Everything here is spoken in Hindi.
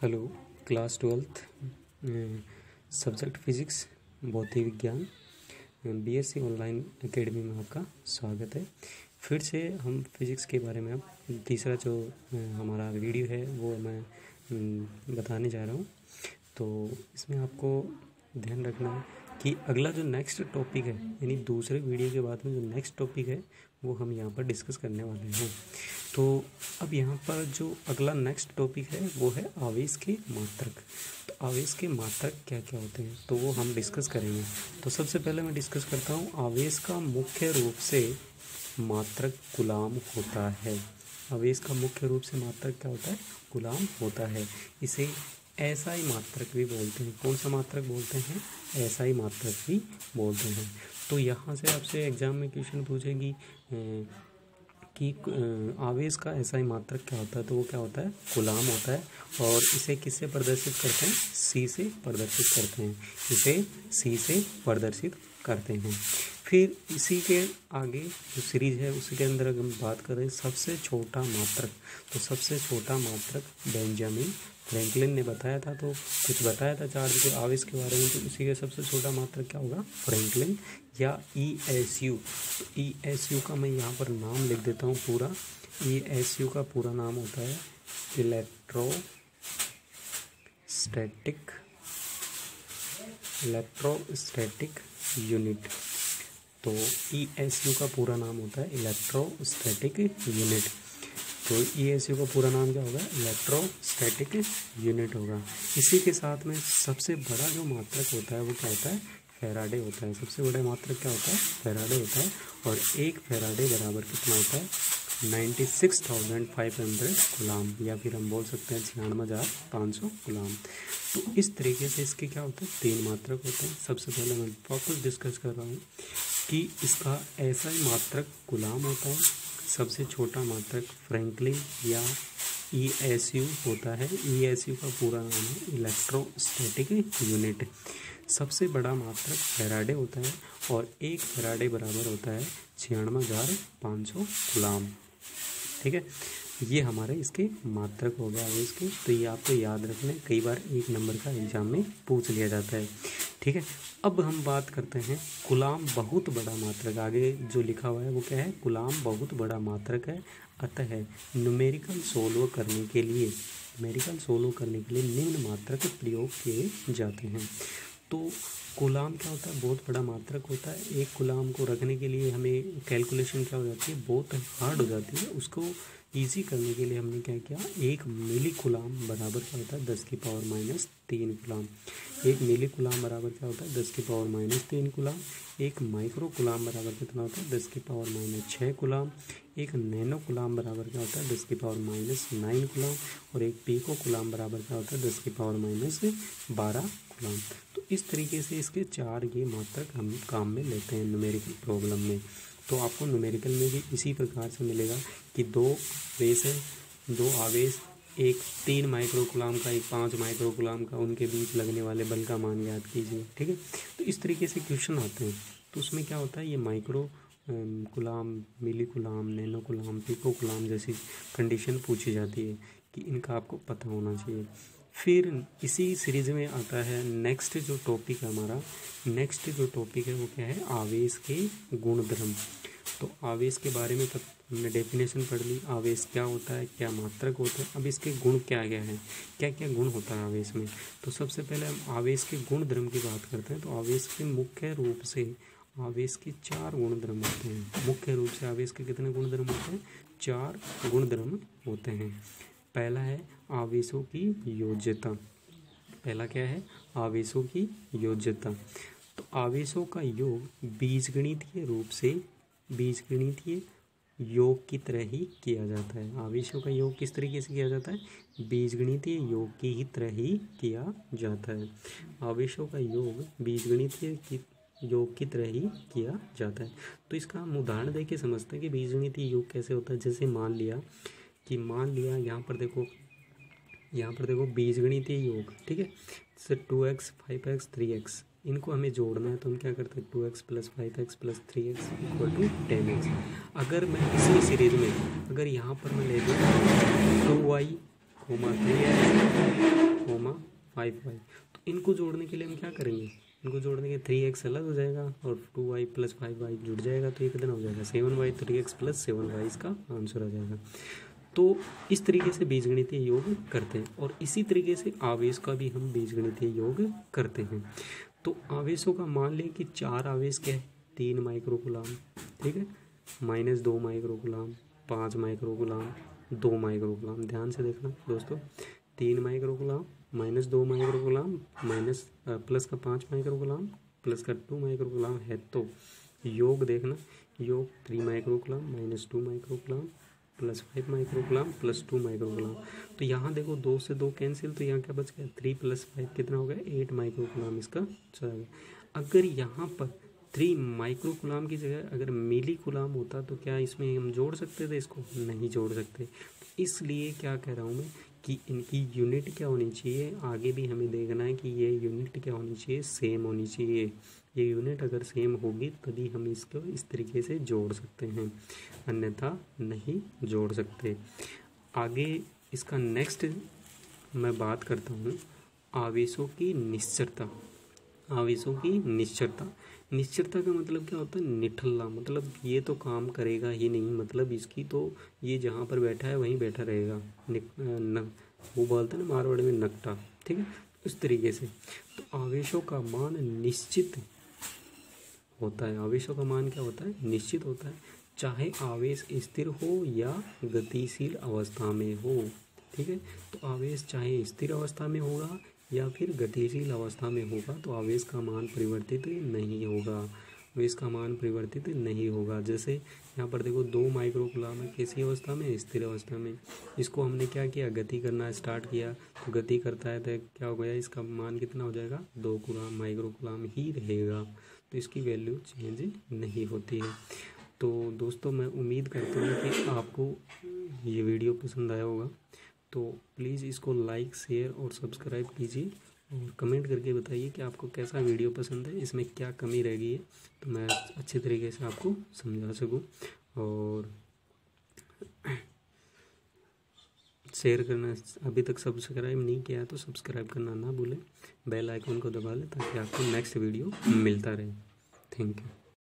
Hello class 12th subject physics भौतिक विज्ञान बीएससी ऑनलाइन एकेडमी में आपका स्वागत है। फिर से हम फिज़िक्स के बारे में अब तीसरा जो हमारा वीडियो है वो मैं बताने जा रहा हूँ। तो इसमें आपको ध्यान रखना है कि अगला जो नेक्स्ट टॉपिक है यानी दूसरे वीडियो के बाद में जो नेक्स्ट टॉपिक है वो हम यहाँ पर डिस्कस करने वाले हैं। तो अब यहाँ पर जो अगला नेक्स्ट टॉपिक है वो है आवेश के मात्रक। तो आवेश के मात्रक क्या क्या होते हैं तो वो हम डिस्कस करेंगे। तो सबसे पहले मैं डिस्कस करता हूँ आवेश का मुख्य रूप से मात्रक कूलाम होता है। आवेश का मुख्य रूप से मात्रक क्या होता है? कूलाम होता है। इसे एसआई मात्रक भी बोलते हैं। कौन सा मात्रक बोलते हैं? एसआई मात्रक भी बोलते हैं। तो यहाँ से आपसे एग्जाम में क्वेश्चन पूछेगी कि आवेश का एसआई मात्रक क्या होता है, तो वो क्या होता है? कूलाम होता है। और इसे किससे प्रदर्शित करते हैं? सी से प्रदर्शित करते हैं। इसे सी से प्रदर्शित करते हैं। फिर इसी के आगे जो सीरीज है उसी के अंदर अगर हम बात करें सबसे छोटा मात्रक, तो सबसे छोटा मात्रक बेंजामिन फ्रैंकलिन ने बताया था। तो कुछ बताया था चार्ज के आवेश के बारे में, तो इसी का सबसे छोटा मात्रक क्या होगा? फ्रैंकलिन या ESU। तो ESU का मैं यहाँ पर नाम लिख देता हूँ पूरा। ESU का पूरा नाम होता है इलेक्ट्रोस्टैटिक यूनिट। तो ESU का पूरा नाम होता है इलेक्ट्रोस्टैटिक यूनिट। तो ESU का पूरा नाम क्या होगा? इलेक्ट्रोस्टैटिक यूनिट होगा। इसी के साथ में सबसे बड़ा जो मात्रक होता है वो क्या होता है? फैराडे होता है। सबसे बड़ा मात्रक क्या होता है? फैराडे होता है। और एक फैराडे बराबर कितना होता है? 96,500 कूलाम, या फिर हम बोल सकते हैं 96,500 कूलाम। तो इस तरीके से इसके क्या होते हैं? 3 मात्रक होते हैं। सबसे पहले मैं वापस डिस्कस कर रहा हूँ कि इसका ऐसा ही मात्रक कूलाम होता है। सबसे छोटा मात्रक फ्रैंकलिन या ESU होता है। ESU का पूरा नाम है इलेक्ट्रोस्टैटिक यूनिट। सबसे बड़ा मात्रक फैराडे होता है और एक फैराडे बराबर होता है 96,500 कूलाम। ठीक है, ये हमारे इसके मात्रक हो गया आवेश के। तो ये आपको याद रखना है, कई बार 1 नंबर का एग्जाम में पूछ लिया जाता है। ठीक है, अब हम बात करते हैं कूलाम बहुत बड़ा मात्रक। आगे जो लिखा हुआ है वो क्या है? कूलाम बहुत बड़ा मात्रक है। अतः न्यूमेरिकल सोल्व करने के लिए निम्न मात्रक प्रयोग किए जाते हैं। तो कूलाम क्या होता है? बहुत बड़ा मात्रक होता है। एक कूलाम को रखने के लिए हमें कैलकुलेशन क्या हो जाती है? बहुत हार्ड हो जाती है। उसको इजी करने के लिए हमने क्या किया? 1 मिली कूलाम बराबर क्या होता है? 10⁻³ कूलाम। 1 मिली कूलाम बराबर क्या होता है? 10⁻³ कूलाम। 1 माइक्रो कूलाम बराबर कितना होता है? 10⁻6 कूलाम। 1 नैनो कूलाम बराबर क्या होता है? 10⁻9 कूलाम। और 1 पीको कूलाम बराबर क्या होता है? 10⁻12 कूलाम। तो इस तरीके से इसके 4 ये मात्रक हम काम में लेते हैं न्यूमेरिकल प्रॉब्लम में। तो आपको न्यूमेरिकल में भी इसी प्रकार से मिलेगा कि 2 आवेश है, 2 आवेश, एक 3 माइक्रो कूलाम का, एक 5 माइक्रो कूलाम का, उनके बीच लगने वाले बल का मान याद कीजिए। ठीक है, तो इस तरीके से क्वेश्चन आते हैं। तो उसमें क्या होता है? ये micro coulomb, milli coulomb, nano coulomb, pico coulomb जैसी कंडीशन पूछी जाती है कि इनका आपको पता होना चाहिए। फिर इसी सीरीज में आता है नेक्स्ट जो टॉपिक है हमारा। नेक्स्ट जो टॉपिक है वो क्या है? आवेश के गुणधर्म। तो आवेश के बारे में हमने डेफिनेशन पढ़ ली, आवेश क्या होता है, क्या मात्रक होता है। अब इसके गुण क्या क्या है, क्या क्या गुण होता है आवेश में। तो सबसे पहले हम आवेश के गुणधर्म की बात करते हैं। तो आवेश के मुख्य रूप से आवेश के 4 गुणधर्म होते हैं। मुख्य रूप से आवेश के कितने गुणधर्म होते हैं? 4 गुणधर्म होते हैं। पहला है आवेशों की योज्यता। पहला क्या है? आवेशों की योज्यता। तो आवेशों का योग बीजगणितीय रूप से बीजगणितीय योग की तरह ही किया जाता है। आवेशों का योग किस तरीके से किया जाता है? बीजगणितीय योग की ही तरह ही किया जाता है। आवेशों का योग बीजगणितीय योग की तरह ही किया जाता है। तो इसका हम उदाहरण देके समझते हैं कि बीजगणितीय योग कैसे होता है। जैसे मान लिया यहाँ पर देखो बीजगणितीय योग, ठीक है। जैसे 2x 5x 3x इनको हमें जोड़ना है तो हम क्या करते हैं? 2x + 5x + 3x = 10x। अगर मैं इसी सीरीज में अगर यहाँ पर मैं ले लूँ 2y 3x 5y। तो इनको जोड़ने के लिए हम क्या करेंगे, इनको जोड़ने के 3x अलग हो जाएगा और 2y + 5y जुड़ जाएगा, तो ये कितना हो जाएगा 7y। 3x + 7y इसका आंसर आ जाएगा। तो इस तरीके से बीजगणितीय योग करते हैं और इसी तरीके से आवेश का भी हम बीजगणितीय योग करते हैं। तो आवेशों का मान लें कि 4 आवेश क्या है, 3 माइक्रोकूलाम, ठीक है, -2 माइक्रोकूलाम, 5 माइक्रोकूलाम, 2 माइक्रोकूलाम। ध्यान से देखना दोस्तों, 3 माइक्रोकूलाम, -2 माइक्रोकूलाम, माइनस प्लस का 5 माइक्रोकूलाम, प्लस का 2 माइक्रोकूलाम है। तो योग देखना, योग 3 माइक्रोकूलाम, -2 माइक्रोकूलाम, +5 माइक्रोकूलाम, +2 माइक्रोकूलाम। तो यहाँ देखो 2 से 2 कैंसिल, तो यहाँ क्या बच गया 3 + 5 कितना हो गया 8 माइक्रोकूलाम इसका चला गया। अगर यहाँ पर 3 माइक्रोकूलाम की जगह अगर मिली कूलाम होता तो क्या इसमें हम जोड़ सकते थे, इसको नहीं जोड़ सकते। इसलिए क्या कह रहा हूँ मैं कि इनकी यूनिट क्या होनी चाहिए, आगे भी हमें देखना है कि ये यूनिट क्या होनी चाहिए, सेम होनी चाहिए। ये यूनिट अगर सेम होगी तभी हम इसको इस तरीके से जोड़ सकते हैं, अन्यथा नहीं जोड़ सकते। आगे इसका नेक्स्ट मैं बात करता हूँ आवेशों की निश्चरता। आवेशों की निश्चरता, निश्चरता का मतलब क्या होता है, निठल्ला, मतलब ये तो काम करेगा ही नहीं, मतलब इसकी तो ये जहाँ पर बैठा है वहीं बैठा रहेगा, वो बोलते हैं ना मारवाड़ी में नकटा, ठीक है, उस तरीके से। तो आवेशों का मान निश्चित होता है, आवेशों का मान क्या होता है, निश्चित होता है, चाहे आवेश स्थिर हो या गतिशील अवस्था में हो, ठीक है। तो आवेश चाहे स्थिर अवस्था में होगा या फिर गतिशील अवस्था में होगा, तो आवेश का मान परिवर्तित नहीं होगा, आवेश का मान परिवर्तित नहीं होगा। जैसे यहाँ पर देखो 2 माइक्रोकूलाम है, कैसी अवस्था में, स्थिर अवस्था में। इसको हमने क्या किया, गति करना स्टार्ट किया, तो गति करता है तो क्या हो गया, इसका मान कितना हो जाएगा 2 माइक्रोकूलाम ही रहेगा, तो इसकी वैल्यू चेंज नहीं होती है। तो दोस्तों मैं उम्मीद करता हूँ कि आपको ये वीडियो पसंद आया होगा, तो प्लीज़ इसको लाइक, शेयर और सब्सक्राइब कीजिए और कमेंट करके बताइए कि आपको कैसा वीडियो पसंद है, इसमें क्या कमी रह गई है, तो मैं अच्छे तरीके से आपको समझा सकूं। और शेयर करना, अभी तक सब्सक्राइब नहीं किया है तो सब्सक्राइब करना ना भूलें, बेल आइकन को दबा लें ताकि आपको नेक्स्ट वीडियो मिलता रहे। Thank you.